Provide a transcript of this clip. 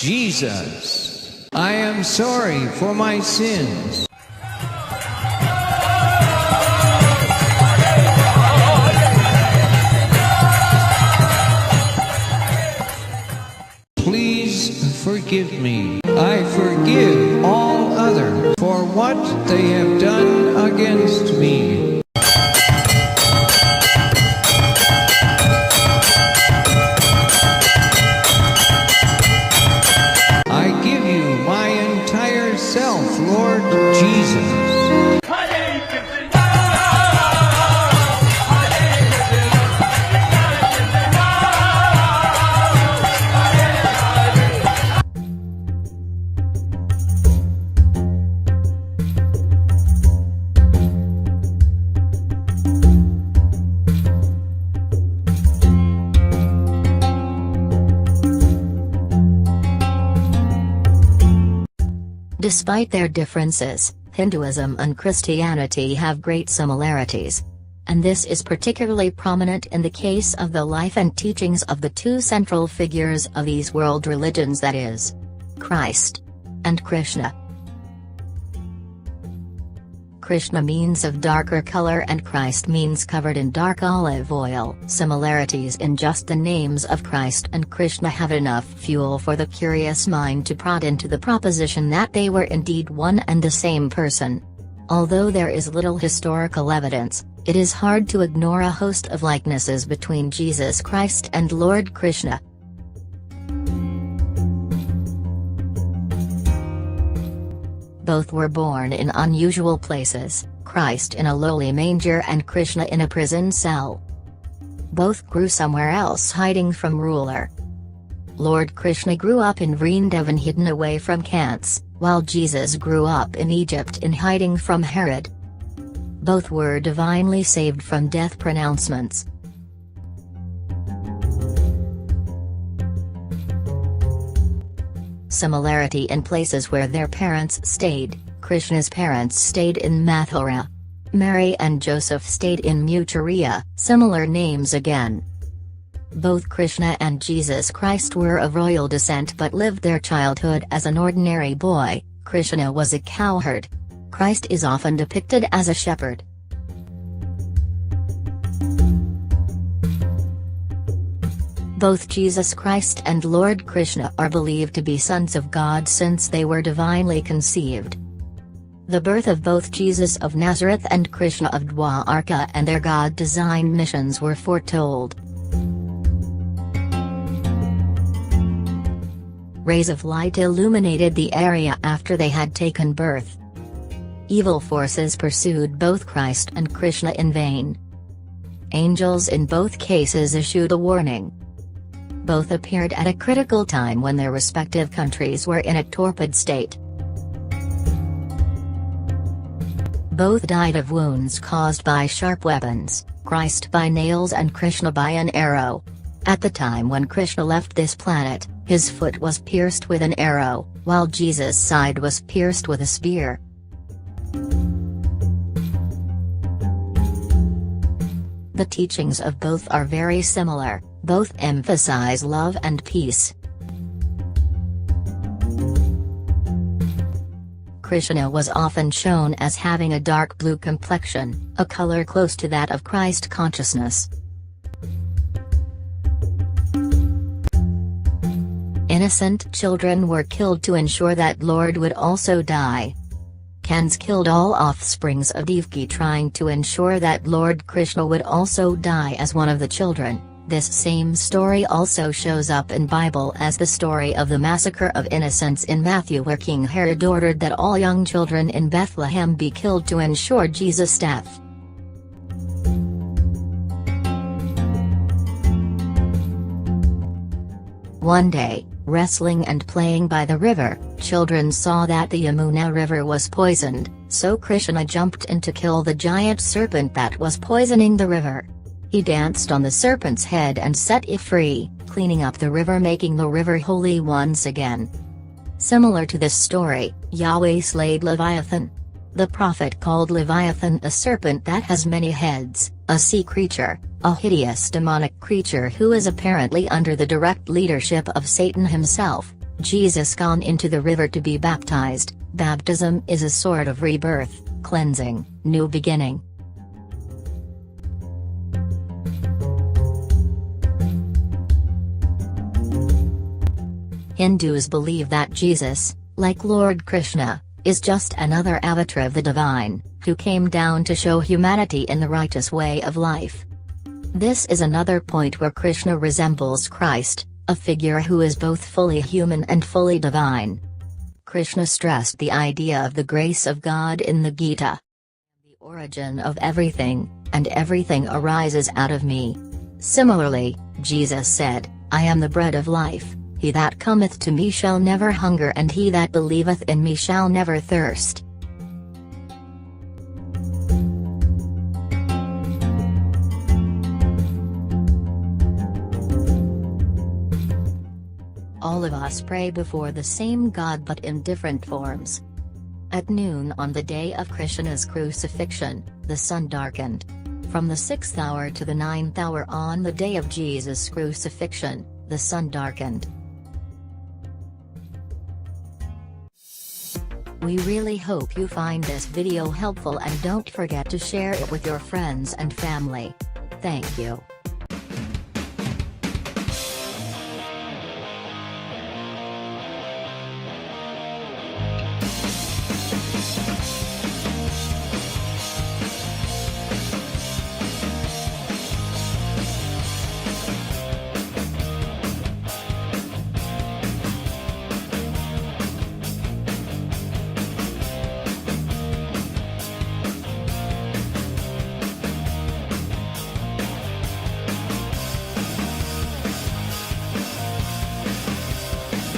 Jesus, I am sorry for my sins. Please forgive me. I forgive all others for what they have done against me. I give you my entire self, Lord Jesus. Despite their differences, Hinduism and Christianity have great similarities. And this is particularly prominent in the case of the life and teachings of the two central figures of these world religions, that is, Christ and Krishna. Krishna means of darker color and Christ means covered in dark olive oil. Similarities in just the names of Christ and Krishna have enough fuel for the curious mind to prod into the proposition that they were indeed one and the same person. Although there is little historical evidence, it is hard to ignore a host of likenesses between Jesus Christ and Lord Krishna. Both were born in unusual places, Christ in a lowly manger and Krishna in a prison cell. Both grew somewhere else hiding from ruler. Lord Krishna grew up in Vrindavan hidden away from Kants, while Jesus grew up in Egypt in hiding from Herod. Both were divinely saved from death pronouncements. Similarity in places where their parents stayed. Krishna's parents stayed in Mathura. Mary and Joseph stayed in Mucharia, similar names again. Both Krishna and Jesus Christ were of royal descent but lived their childhood as an ordinary boy. Krishna was a cowherd. Christ is often depicted as a shepherd. Both Jesus Christ and Lord Krishna are believed to be sons of God since they were divinely conceived. The birth of both Jesus of Nazareth and Krishna of Dwarka and their God-designed missions were foretold. Rays of light illuminated the area after they had taken birth. Evil forces pursued both Christ and Krishna in vain. Angels in both cases issued a warning. Both appeared at a critical time when their respective countries were in a torpid state. Both died of wounds caused by sharp weapons, Christ by nails and Krishna by an arrow. At the time when Krishna left this planet, his foot was pierced with an arrow, while Jesus' side was pierced with a spear. The teachings of both are very similar. Both emphasize love and peace. Krishna was often shown as having a dark blue complexion, a color close to that of Christ consciousness. Innocent children were killed to ensure that Lord would also die. Kans killed all offsprings of Devaki trying to ensure that Lord Krishna would also die as one of the children. This same story also shows up in Bible as the story of the massacre of innocents in Matthew, where King Herod ordered that all young children in Bethlehem be killed to ensure Jesus' death. One day, wrestling and playing by the river, children saw that the Yamuna River was poisoned, so Krishna jumped in to kill the giant serpent that was poisoning the river. He danced on the serpent's head and set it free, cleaning up the river, making the river holy once again. Similar to this story, Yahweh slayed Leviathan. The prophet called Leviathan a serpent that has many heads, a sea creature, a hideous demonic creature who is apparently under the direct leadership of Satan himself. Jesus gone into the river to be baptized. Baptism is a sort of rebirth, cleansing, new beginning. Hindus believe that Jesus, like Lord Krishna, is just another avatar of the divine, who came down to show humanity in the righteous way of life. This is another point where Krishna resembles Christ, a figure who is both fully human and fully divine. Krishna stressed the idea of the grace of God in the Gita. The origin of everything, and everything arises out of me. Similarly, Jesus said, I am the bread of life. He that cometh to me shall never hunger, and he that believeth in me shall never thirst. All of us pray before the same God but in different forms. At noon on the day of Krishna's crucifixion, the sun darkened. From the 6th hour to the 9th hour on the day of Jesus' crucifixion, the sun darkened. We really hope you find this video helpful, and don't forget to share it with your friends and family. Thank you.